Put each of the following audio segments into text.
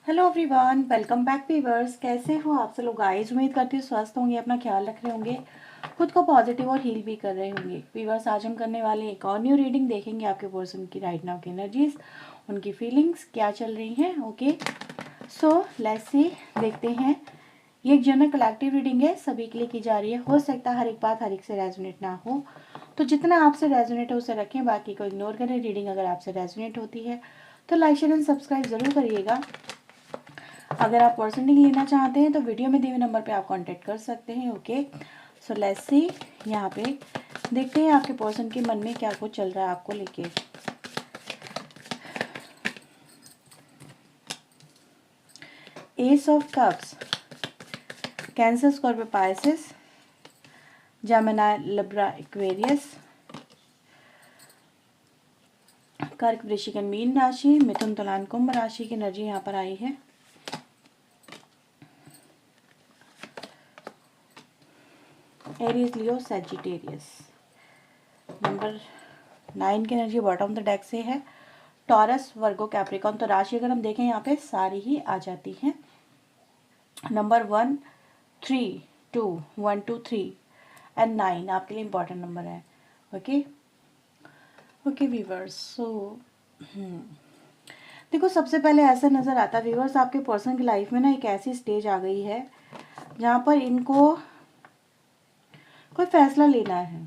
Hello everyone, welcome back viewers. कैसे हो आप सब लोग गाइस? उम्मीद करती हूँ स्वस्थ होंगे, अपना ख्याल रख रहे होंगे, खुद को पॉजिटिव और हील भी कर रहे होंगे। व्यूअर्स, आज हम करने वाले एक और न्यू रीडिंग देखेंगे आपके पर्सन की राइट नाउ की एनर्जीज, उनकी फीलिंग्स क्या चल रही हैं। ओके, सो लेट्स सी, देखते हैं। ये एक जनरल कलेक्टिव रीडिंग है, सभी के लिए की जा रही है। हो सकता है हर एक बात हर एक से रेजोनेट ना हो, तो जितना आपसे रेजोनेट हो उसे रखें, बाकी को इग्नोर करें। रीडिंग अगर आपसे रेजोनेट होती है तो लाइक शेयर एंड सब्सक्राइब जरूर करिएगा। अगर आप पर्सनली लेना चाहते हैं तो वीडियो में दिए हुए नंबर पे आप कांटेक्ट कर सकते हैं। ओके, सो लेट्स सी, यहाँ पे देखते हैं आपके पर्सन के मन में क्या कुछ चल रहा है आपको लेके। S of cups, cancer, Scorpio, Pisces, Gemini, Libra, Aquarius, कर्क, वृश्चिक, मीन राशि, मिथुन, तुला, कुंभ राशि की एनर्जी यहाँ पर आई है। एरीज, लियो, सैजिटेरियस। नंबर 9 की energy bottom of the deck से है। टॉरस, वर्गो, कैप्रिकॉन। तो राशि अगर हम देखें यहाँ पे सारी ही आ जाती हैं। नंबर 1, 3, 2, 1, 2, 3 एंड 9 आपके लिए इंपॉर्टेंट नंबर है। ओके ओके व्यूवर्स, सो देखो, सबसे पहले ऐसा नज़र आता है व्यूवर्स, आपके पर्सन की लाइफ में ना एक ऐसी स्टेज आ गई है जहाँ पर इनको कोई फैसला लेना है।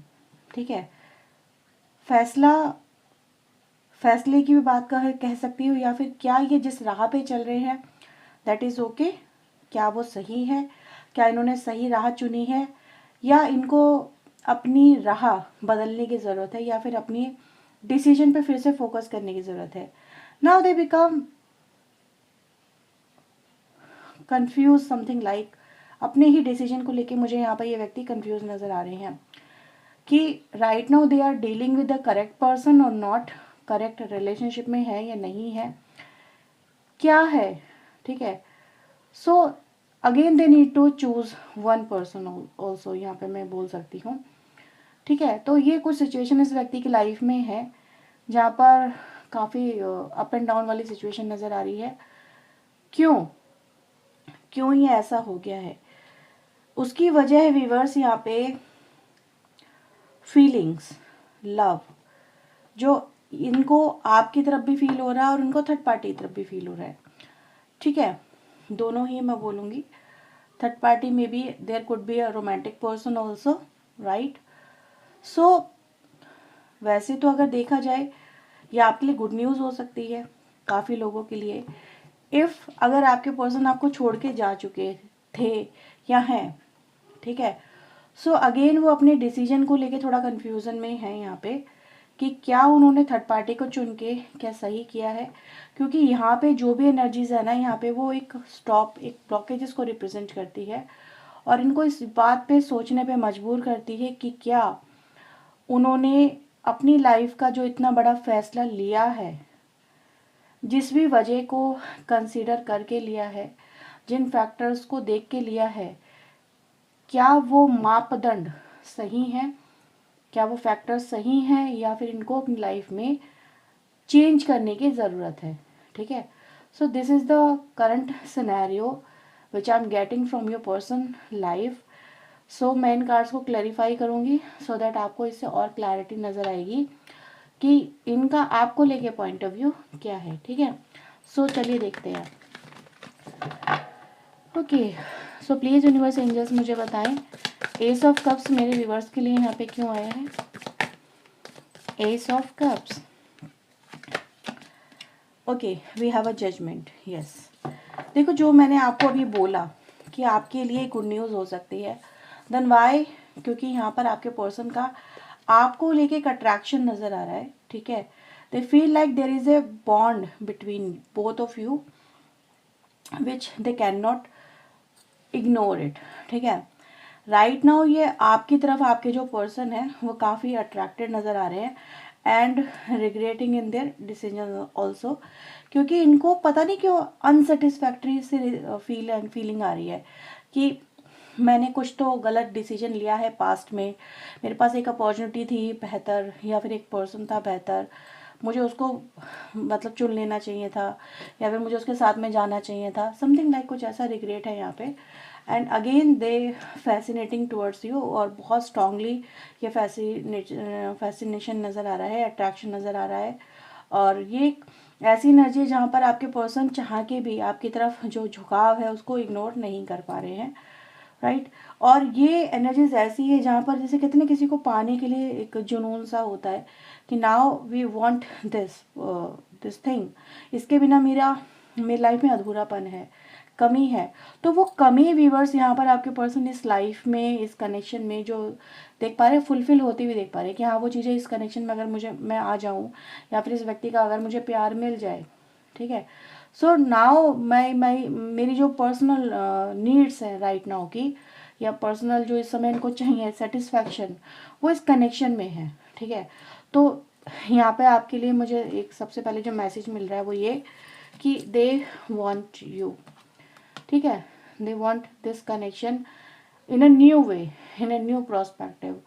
ठीक है, फैसले की भी बात कह सकती हूँ, या फिर क्या ये जिस राह पे चल रहे हैं दैट इज़ ओके, क्या वो सही है, क्या इन्होंने सही राह चुनी है, या इनको अपनी राह बदलने की ज़रूरत है, या फिर अपनी डिसीजन पे फिर से फोकस करने की ज़रूरत है। Now they become confuse, something like अपने ही डिसीजन को लेके मुझे यहाँ पर ये व्यक्ति कंफ्यूज नज़र आ रहे हैं कि right now they are dealing with the correct person और नॉट, करेक्ट रिलेशनशिप में है या नहीं है, क्या है। ठीक है, so again they need to choose one person also, यहाँ पे मैं बोल सकती हूँ। ठीक है, तो ये कुछ सिचुएशन इस व्यक्ति की लाइफ में है जहाँ पर काफ़ी अप एंड डाउन वाली सिचुएशन नज़र आ रही है। क्यों क्यों ये ऐसा हो गया है, उसकी वजह है व्यूवर्स यहाँ पे फीलिंग्स, लव, जो इनको आपकी तरफ भी फील हो रहा है और उनको थर्ड पार्टी की तरफ भी फील हो रहा है। ठीक है, दोनों ही मैं बोलूँगी। थर्ड पार्टी में भी there could be a romantic person also, right. So वैसे तो अगर देखा जाए ये आपके लिए गुड न्यूज़ हो सकती है काफ़ी लोगों के लिए, इफ़ अगर आपके पर्सन आपको छोड़ के जा चुके थे या हैं। ठीक है, सो अगेन वो अपने डिसीजन को लेके थोड़ा कंफ्यूजन में है यहाँ पे कि क्या उन्होंने थर्ड पार्टी को चुन के क्या सही किया है, क्योंकि यहाँ पे जो भी एनर्जीज है ना, यहाँ पे वो एक स्टॉप, एक ब्लॉकेजेस को रिप्रेजेंट करती है और इनको इस बात पे सोचने पे मजबूर करती है कि क्या उन्होंने अपनी लाइफ का जो इतना बड़ा फैसला लिया है, जिस भी वजह को कंसीडर करके लिया है, जिन फैक्टर्स को देख के लिया है, क्या वो मापदंड सही हैं, क्या वो फैक्टर्स सही हैं, या फिर इनको अपनी लाइफ में चेंज करने की ज़रूरत है। ठीक है, so this is the current scenario which I am getting from your person life. So मैं इन कार्ड्स को क्लैरिफाई करूँगी सो दैट आपको इससे और क्लैरिटी नज़र आएगी कि इनका आपको लेके पॉइंट ऑफ व्यू क्या है। ठीक है, सो चलिए देखते हैं। Okay, so please universe angels मुझे बताएं एस ऑफ कप्स मेरे व्यूवर्स के लिए यहाँ पे क्यों आया है। Ace of cups, okay, we have a judgement, yes. देखो, जो मैंने आपको अभी बोला कि आपके लिए गुड न्यूज़ हो सकती है, देन वाई, क्योंकि यहाँ पर आपके पर्सन का आपको लेके एक अट्रैक्शन नज़र आ रहा है। ठीक है, they feel like there is a bond between both of you which they can not ignore it. ठीक है, राइट नाउ ये आपकी तरफ आपके जो पर्सन है वो काफ़ी अट्रैक्टेड नज़र आ रहे हैं and regretting in their decision also, क्योंकि इनको पता नहीं क्यों अनसेटिस्फैक्ट्री से फीलिंग आ रही है कि मैंने कुछ तो गलत डिसीजन लिया है पास्ट में, मेरे पास एक अपॉर्चुनिटी थी बेहतर, या फिर एक पर्सन था बेहतर, मुझे उसको मतलब चुन लेना चाहिए था, या फिर मुझे उसके साथ में जाना चाहिए था, समथिंग लाइक कुछ ऐसा रिग्रेट है यहाँ पे। And again they fascinating towards you, और बहुत स्ट्रांगली ये फैसिनेशन नज़र आ रहा है, अट्रैक्शन नज़र आ रहा है। और ये एक ऐसी एनर्जी है जहाँ पर आपके पर्सन चाह के भी आपकी तरफ जो झुकाव है उसको इग्नोर नहीं कर पा रहे हैं, राइट। और ये एनर्जीज ऐसी है जहाँ पर जैसे कितने किसी को पाने के लिए एक जुनून सा होता है कि now we want this thing, इसके बिना मेरी लाइफ में अधूरापन है, कमी है। तो वो कमी व्यूवर्स यहाँ पर आपके पर्सन इस लाइफ में, इस कनेक्शन में जो देख पा रहे हैं, फुलफिल होती हुई देख पा रहे हैं कि हाँ वो चीज़ें इस कनेक्शन में अगर मैं आ जाऊँ, या फिर इस व्यक्ति का अगर मुझे प्यार मिल जाए, ठीक है। सो नाउ मैं मेरी जो पर्सनल नीड्स है राइट नाउ की, या पर्सनल जो इस समय इनको चाहिए सेटिस्फैक्शन, वो इस कनेक्शन में है, ठीक है। तो यहाँ पे आपके लिए मुझे एक सबसे पहले जो मैसेज मिल रहा है वो ये कि दे वांट यू, ठीक है। They want this connection in a new way, in a new prospective,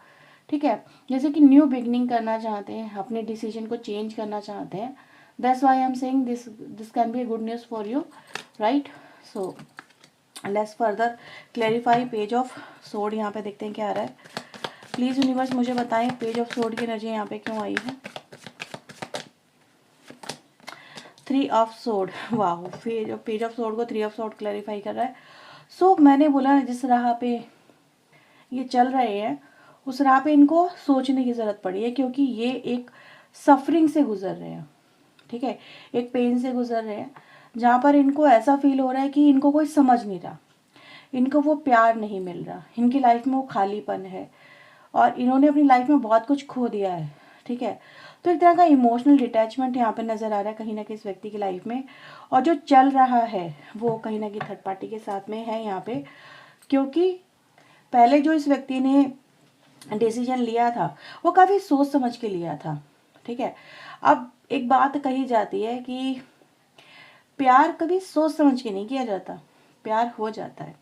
ठीक है। जैसे कि न्यू बिगनिंग करना चाहते हैं, अपने डिसीजन को चेंज करना चाहते हैं। That's why I am saying this can be a good news for you, right. So let's further clarify page of sword. यहाँ पे देखते हैं क्या आ रहा है। प्लीज़ यूनिवर्स मुझे बताएं पेज ऑफ सोर्ड की एनर्जी यहाँ पे क्यों आई है। 3 ऑफ सोर्ड, वाह, पेज ऑफ सोर्ड को 3 ऑफ सोर्ड क्लैरिफाई कर रहा है। सो मैंने बोला जिस राह पे ये चल रहे हैं उस राह पे इनको सोचने की ज़रूरत पड़ी है, क्योंकि ये एक सफरिंग से गुजर रहे हैं, ठीक है, एक पेन से गुजर रहे हैं जहाँ पर इनको ऐसा फील हो रहा है कि इनको कोई समझ नहीं रहा, इनको वो प्यार नहीं मिल रहा, इनकी लाइफ में वो खालीपन है, और इन्होंने अपनी लाइफ में बहुत कुछ खो दिया है, ठीक है। तो एक तरह का इमोशनल डिटैचमेंट यहाँ पे नज़र आ रहा है कहीं ना कहीं इस व्यक्ति की लाइफ में, और जो चल रहा है वो कहीं ना कहीं थर्ड पार्टी के साथ में है यहाँ पे, क्योंकि पहले जो इस व्यक्ति ने डिसीजन लिया था वो काफ़ी सोच समझ के लिया था, ठीक है। अब एक बात कही जाती है कि प्यार कभी सोच समझ के नहीं किया जाता, प्यार हो जाता है।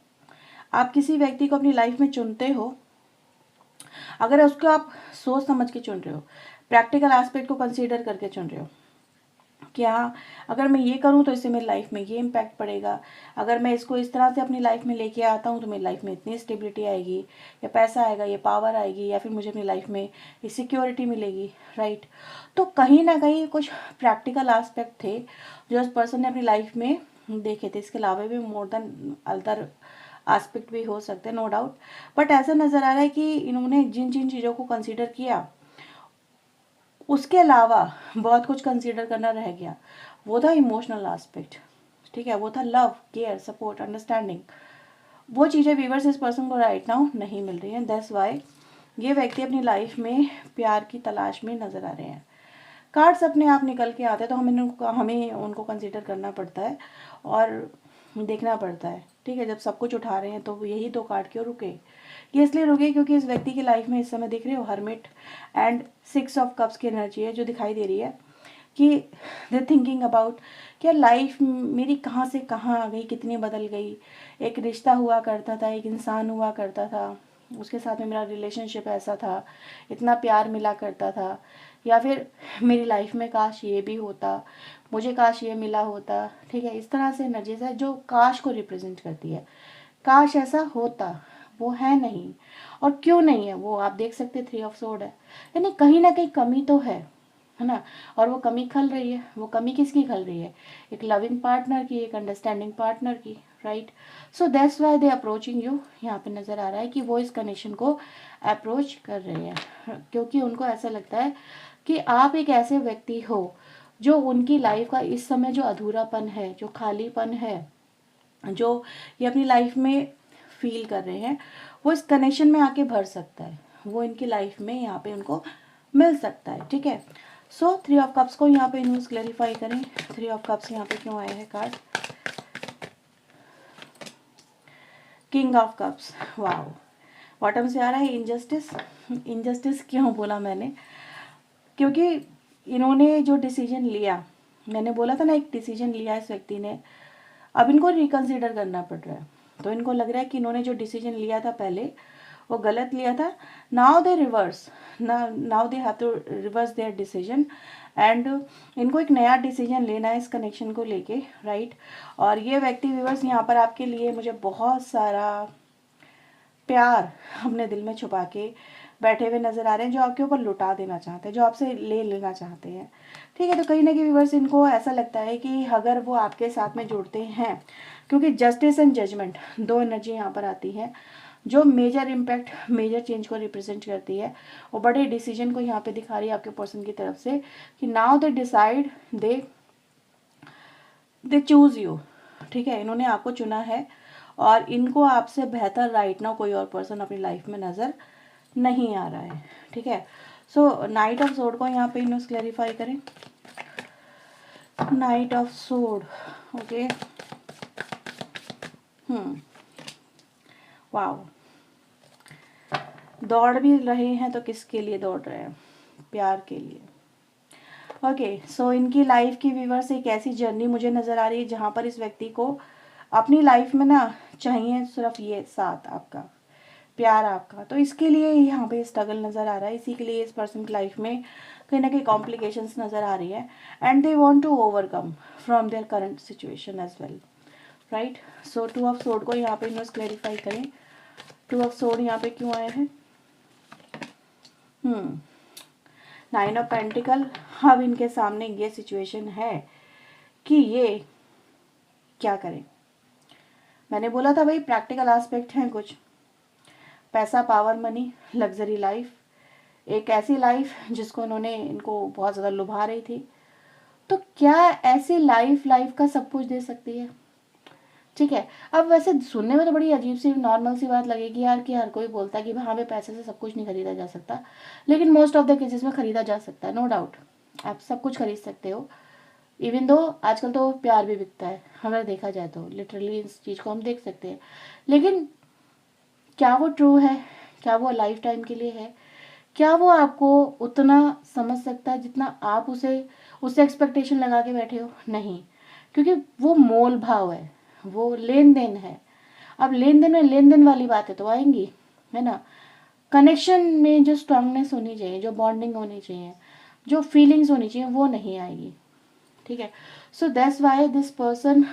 आप किसी व्यक्ति को अपनी लाइफ में चुनते हो, अगर उसको आप सोच समझ के चुन रहे हो, प्रैक्टिकल एस्पेक्ट को कंसीडर करके चुन रहे हो कि हाँ अगर मैं ये करूँ तो इससे मेरी लाइफ में ये इम्पैक्ट पड़ेगा, अगर मैं इसको इस तरह से अपनी लाइफ में लेके आता हूँ तो मेरी लाइफ में इतनी स्टेबिलिटी आएगी, या पैसा आएगा, या पावर आएगी, या फिर मुझे अपनी लाइफ में ये सिक्योरिटी मिलेगी, राइट। तो कहीं ना कहीं कुछ प्रैक्टिकल एस्पेक्ट थे जो उस पर्सन ने अपनी लाइफ में देखे थे। इसके अलावा भी मोर देन अदर एस्पेक्ट भी हो सकते हैं, नो डाउट। बट ऐसा नज़र आ रहा है कि इन्होंने जिन जिन चीज़ों को कंसिडर किया उसके अलावा बहुत कुछ कंसीडर करना रह गया। वो था इमोशनल एस्पेक्ट, ठीक है, वो था लव, केयर, सपोर्ट, अंडरस्टैंडिंग। वो चीज़ें व्यूअर्स इस पर्सन को राइट नाउ नहीं मिल रही हैं। दैट्स वाई ये व्यक्ति अपनी लाइफ में प्यार की तलाश में नज़र आ रहे हैं। कार्ड्स अपने आप निकल के आते हैं तो हमें उनको कंसीडर करना पड़ता है और देखना पड़ता है, ठीक है। जब सब कुछ उठा रहे हैं तो यही 2 कार्ड क्यों रुके, ये इसलिए रुके क्योंकि इस व्यक्ति की लाइफ में इस समय देख रहे हो हर्मिट एंड 6 ऑफ कप्स की एनर्जी है जो दिखाई दे रही है कि दे थिंकिंग अबाउट क्या लाइफ मेरी कहाँ से कहाँ आ गई, कितनी बदल गई। एक रिश्ता हुआ करता था, एक इंसान हुआ करता था, उसके साथ में मेरा रिलेशनशिप ऐसा था, इतना प्यार मिला करता था, या फिर मेरी लाइफ में काश ये भी होता, मुझे काश ये मिला होता, ठीक है। इस तरह से एनर्जीज है जो काश को रिप्रेजेंट करती है, काश ऐसा होता, वो है नहीं। और क्यों नहीं है वो आप देख सकते 3 ऑफ सोर्ड है, यानी कहीं ना कहीं कमी तो है ना। और वो कमी खल रही है, वो कमी किसकी खल रही है, एक लविंग पार्टनर की, एक अंडरस्टैंडिंग पार्टनर की, right. So that's why they approaching you. यहाँ पे नज़र आ रहा है कि वो इस कनेक्शन को अप्रोच कर रहे हैं क्योंकि उनको ऐसा लगता है कि आप एक ऐसे व्यक्ति हो जो उनकी लाइफ का इस समय जो अधूरापन है, जो खालीपन है, जो ये अपनी लाइफ में फील कर रहे हैं, वो इस कनेक्शन में आके भर सकता है, वो इनकी लाइफ में यहाँ पे उनको मिल सकता है, ठीक है। सो 3 ऑफ कप्स को यहाँ पे इन्वेस्ट क्लैरिफाई करें। 3 ऑफ कप्स यहाँ पे क्यों आए हैं card, king of cups, wow, bottom से आ रहा है इनजस्टिस। इनजस्टिस क्यों बोला मैंने, क्योंकि इन्होंने जो डिसीजन लिया, मैंने बोला था ना एक डिसीजन लिया इस व्यक्ति ने, अब इनको रिकंसिडर करना पड़ रहा है। तो इनको लग रहा है कि इन्होंने जो डिसीजन लिया था पहले वो गलत लिया था। Now they reverse, now they have to reverse their decision and इनको एक नया डिसीजन लेना है इस कनेक्शन को लेके, राइट। और ये व्यक्ति व्यूअर्स यहाँ पर आपके लिए मुझे बहुत सारा प्यार अपने दिल में छुपा के बैठे हुए नजर आ रहे हैं, जो आपके ऊपर लुटा देना चाहते हैं, जो आपसे ले लेना चाहते हैं, ठीक है। तो कहीं ना कहीं व्यूअर्स इनको ऐसा लगता है कि अगर वो आपके साथ में जुड़ते हैं, क्योंकि जस्टिस एंड जजमेंट दो एनर्जी यहाँ पर आती है जो मेजर इम्पैक्ट, मेजर चेंज को रिप्रेजेंट करती है, वो बड़े डिसीजन को यहाँ पे दिखा रही है आपके पर्सन की तरफ से कि now they decide, they choose you, ठीक है। इन्होंने आपको चुना है और इनको आपसे बेहतर राइट नाउ कोई और पर्सन अपनी लाइफ में नजर नहीं आ रहा है, ठीक है। सो नाइट ऑफ सोर्ड को यहाँ पे इन्होंने क्लैरिफाई करें। Night of sword, okay, wow, दौड़ भी रहे हैं तो किसके लिए दौड़ रहे हैं? प्यार के लिए। ओके, सो इनकी लाइफ की व्यूअर्स एक ऐसी जर्नी मुझे नज़र आ रही है जहाँ पर इस व्यक्ति को अपनी लाइफ में ना चाहिए सिर्फ ये साथ आपका, प्यार आपका। तो इसके लिए यहाँ पे स्ट्रगल नज़र आ रहा है, इसी के लिए इस पर्सन की लाइफ में कहीं ना कहीं कॉम्प्लिकेशंस नज़र आ रही है and they want to overcome from their current situation as well, right. So two of sword को यहाँ पे इन्वेस्ट क्लैरिफाई करें। टू ऑफ सोर्ड यहाँ पे क्यों आए हैं? Nine of pentacles. अब इनके सामने ये सिचुएशन है कि ये क्या करें। मैंने बोला था भाई प्रैक्टिकल एस्पेक्ट हैं कुछ, पैसा, पावर, मनी, लग्जरी लाइफ, एक ऐसी लाइफ जिसको इनको बहुत ज़्यादा लुभा रही थी। तो क्या ऐसी लाइफ का सब कुछ दे सकती है? ठीक है। अब वैसे सुनने में तो बड़ी अजीब सी नॉर्मल सी बात लगेगी यार कि हर कोई बोलता है कि हाँ भाई पैसे से सब कुछ नहीं खरीदा जा सकता, लेकिन मोस्ट ऑफ द केसेस में खरीदा जा सकता है, नो डाउट। आप सब कुछ खरीद सकते हो, इवन दो आजकल तो प्यार भी बिकता है, अगर देखा जाए तो लिटरली इस चीज़ को हम देख सकते हैं। लेकिन क्या वो ट्रू है? क्या वो लाइफ टाइम के लिए है? क्या वो आपको उतना समझ सकता है जितना आप उससे एक्सपेक्टेशन लगा के बैठे हो? नहीं, क्योंकि वो मोल भाव है, वो लेन देन है। अब लेन देन में लेन देन वाली बातें तो आएंगी, है ना। कनेक्शन में जो स्ट्रांगनेस होनी चाहिए, जो बॉन्डिंग होनी चाहिए, जो फीलिंग्स होनी चाहिए, वो नहीं आएगी, ठीक है। So that's why this person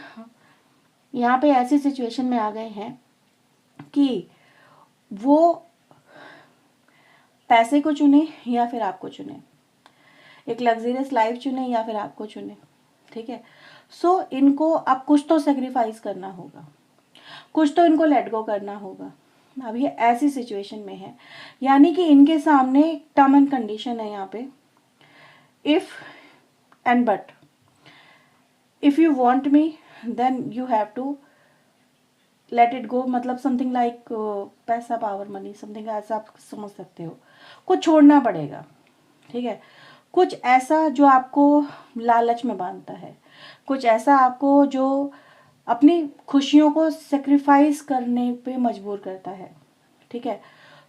यहाँ पे ऐसी सिचुएशन में आ गए हैं कि वो पैसे को चुने या फिर आपको चुने, एक लग्जरियस लाइफ चुने या फिर आपको चुने, ठीक है। सो इनको अब कुछ तो सेक्रीफाइस करना होगा, कुछ तो इनको लेट गो करना होगा। अब ये ऐसी सिचुएशन में है, यानी कि इनके सामने टर्म एंड कंडीशन है यहाँ पे, if and but, if you want me then you have to let it go, मतलब समथिंग लाइक पैसा, पावर, मनी, समथिंग ऐसा आप समझ सकते हो। कुछ छोड़ना पड़ेगा, ठीक है। कुछ ऐसा जो आपको लालच में बांधता है, कुछ ऐसा आपको जो अपनी खुशियों को सेक्रीफाइस करने पे मजबूर करता है, ठीक है।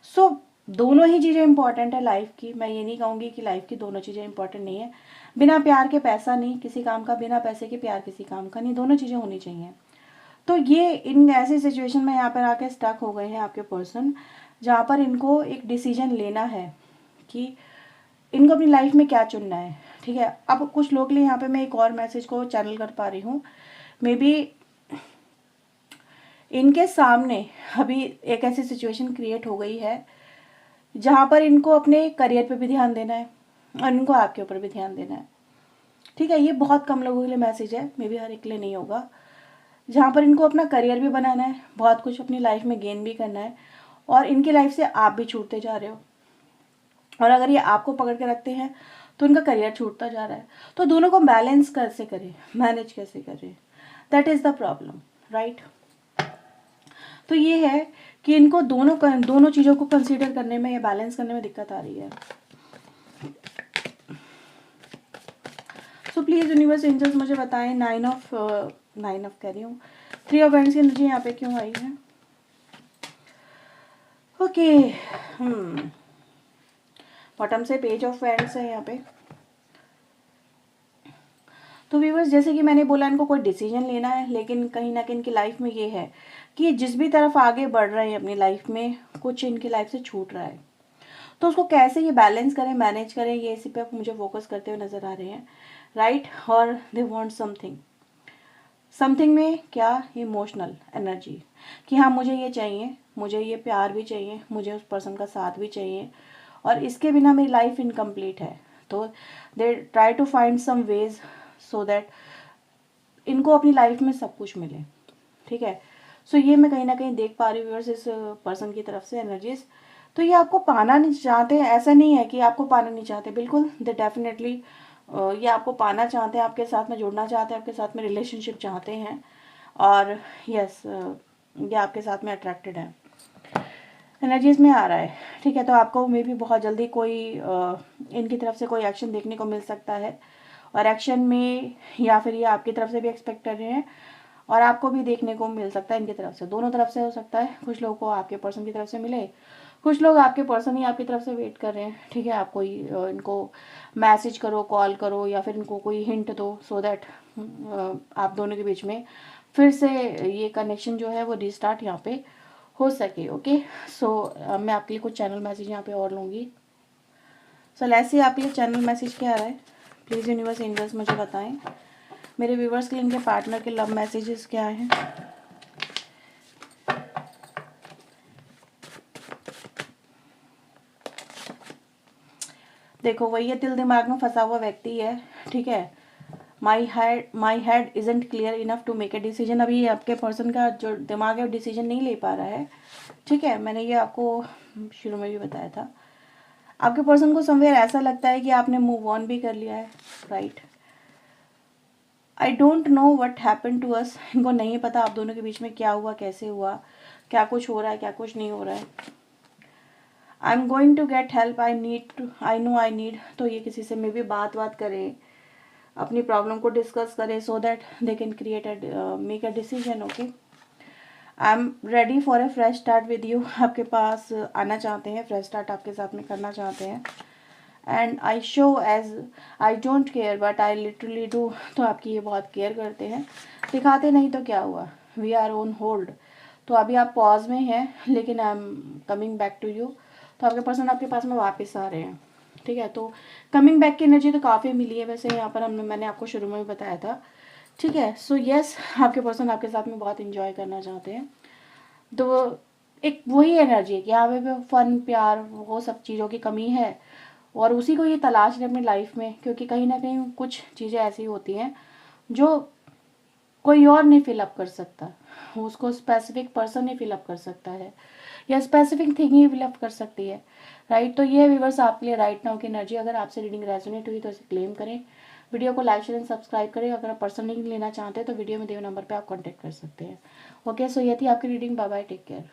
सो दोनों ही चीज़ें इंपॉर्टेंट है लाइफ की। मैं ये नहीं कहूँगी कि लाइफ की दोनों चीज़ें इंपॉर्टेंट नहीं है। बिना प्यार के पैसा नहीं किसी काम का, बिना पैसे के प्यार किसी काम का नहीं, दोनों चीज़ें होनी चाहिए। तो ये इन ऐसी सिचुएशन में यहाँ पर आके स्टक हो गए हैं आपके पर्सन, जहाँ पर इनको एक डिसीजन लेना है कि इनको अपनी लाइफ में क्या चुनना है, ठीक है। अब कुछ लोग के लिए यहाँ पे मैं एक और मैसेज को चैनल कर पा रही हूँ, मे बी इनके सामने अभी एक ऐसी सिचुएशन क्रिएट हो गई है जहाँ पर इनको अपने करियर पे भी ध्यान देना है और इनको आपके ऊपर भी ध्यान देना है, ठीक है। ये बहुत कम लोगों के लिए मैसेज है, मे बी हर एक के लिए नहीं होगा, जहाँ पर इनको अपना करियर भी बनाना है, बहुत कुछ अपनी लाइफ में गेन भी करना है, और इनकी लाइफ से आप भी छूटते जा रहे हो, और अगर ये आपको पकड़ के रखते हैं तो इनका करियर छूटता जा रहा है। तो दोनों को बैलेंस कैसे करें, मैनेज कैसे करें, that is the problem, right. तो ये है कि इनको दोनों चीज़ों को कंसीडर करने में या बैलेंस करने में दिक्कत आ रही है। सो प्लीज़ यूनिवर्स एंजल्स मुझे बताएं नाइन ऑफ कह रही हूँ, थ्री ऑफ वैंड्स की एनर्जी यहाँ पे क्यों आई है? ओके, बॉटम से पेज ऑफ वैंड्स है यहाँ पे। तो व्यूअर्स जैसे कि मैंने बोला इनको कोई डिसीजन लेना है, लेकिन कहीं ना कहीं इनकी लाइफ में ये है कि जिस भी तरफ आगे बढ़ रहे हैं अपनी लाइफ में, कुछ इनकी लाइफ से छूट रहा है। तो उसको कैसे ये बैलेंस करें, मैनेज करें, ये इसी पे मुझे फोकस करते हुए नज़र आ रहे हैं, राइट। और दे वांट समथिंग में क्या, इमोशनल एनर्जी, कि हाँ मुझे ये चाहिए, मुझे ये प्यार भी चाहिए, मुझे उस पर्सन का साथ भी चाहिए, और इसके बिना मेरी लाइफ इनकम्प्लीट है। तो they try to find some ways so that इनको अपनी लाइफ में सब कुछ मिले, ठीक है। सो ये मैं कहीं ना कहीं देख पा रही हूँ व्यूअर्स इस पर्सन की तरफ से एनर्जीज। तो ये आपको पाना नहीं चाहते, ऐसा नहीं है कि आपको पाना नहीं चाहते, बिल्कुल दे डेफिनेटली ये आपको पाना चाहते हैं, आपके साथ में जुड़ना चाहते हैं, आपके साथ में रिलेशनशिप चाहते हैं, और यस ये आपके साथ में अट्रैक्टेड है, एनर्जीज में आ रहा है, ठीक है। तो आपको मे भी बहुत जल्दी कोई इनकी तरफ से कोई एक्शन देखने को मिल सकता है, और एक्शन में या फिर ये आपकी तरफ से भी एक्सपेक्ट कर रहे हैं और आपको भी देखने को मिल सकता है इनकी तरफ से, दोनों तरफ से हो सकता है। कुछ लोगों को आपके पर्सन की तरफ से मिले, कुछ लोग आपके पर्सन ही आपकी तरफ से वेट कर रहे हैं, ठीक है। आप कोई इनको मैसेज करो, कॉल करो, या फिर इनको कोई हिंट दो, सो दैट आप दोनों के बीच में फिर से ये कनेक्शन जो है वो रिस्टार्ट यहाँ पे हो सके। ओके, सो मैं आपके लिए कुछ चैनल मैसेज यहाँ पे और लूँगी। सो ऐसे आपके लिए चैनल मैसेज क्या आ रहा है, प्लीज़ यूनिवर्स एंजल्स मुझे बताएं। मेरे व्यूवर्स के लिए इनके पार्टनर के लव मैसेजेस क्या हैं। देखो वही है, दिल दिमाग में फंसा हुआ व्यक्ति है, ठीक है। My head isn't clear enough to make a decision. अभी आपके पर्सन का जो दिमाग है वो डिसीजन नहीं ले पा रहा है, ठीक है। मैंने ये आपको शुरू में भी बताया था। आपके पर्सन को समवेयर ऐसा लगता है कि आपने मूव ऑन भी कर लिया है, right. I don't know what happen to us. इनको नहीं पता आप दोनों के बीच में क्या हुआ, कैसे हुआ, क्या कुछ हो रहा है, क्या कुछ नहीं हो रहा है। I am going to get help, I know I need. तो ये किसी से मे भी बात करें, अपनी प्रॉब्लम को डिस्कस करें, so that they can create make a decision. Okay, I am ready for a fresh start with you. आपके पास आना चाहते हैं, फ्रेश स्टार्ट आपके साथ में करना चाहते हैं। And I show as I don't care but I literally do. तो आपकी ये बहुत केयर करते हैं, दिखाते नहीं तो क्या हुआ। We are on hold. तो अभी आप पॉज में हैं, लेकिन I am coming back to you. तो आपके पर्सन आपके पास में वापस आ रहे हैं, ठीक है। तो कमिंग बैक की एनर्जी तो काफ़ी मिली है वैसे यहाँ पर, मैंने आपको शुरू में भी बताया था, ठीक है। सो यस आपके पर्सन आपके साथ में बहुत इंजॉय करना चाहते हैं। तो एक वही एनर्जी है कि यहाँ पे फन, प्यार, वो सब चीज़ों की कमी है, और उसी को ये तलाश रहे अपनी लाइफ में, क्योंकि कहीं ना कहीं कुछ चीज़ें ऐसी होती हैं जो कोई और नहीं फिलअप कर सकता, उसको स्पेसिफिक पर्सन ही फिलअप कर सकता है, या स्पेसिफिक थिंग ही फिलअप कर सकती है, राइट। तो ये व्यूअर्स आपके लिए राइट नाउ की एनर्जी। अगर आपसे रीडिंग रेजोनेट हुई तो इसे क्लेम करें, वीडियो को लाइक शेयर एंड सब्सक्राइब करें। अगर आप पर्सनली लेना चाहते हैं तो वीडियो में दिए नंबर पर आप कॉन्टैक्ट कर सकते हैं। ओके, सो ये थी आपकी reading. Bye bye, take care.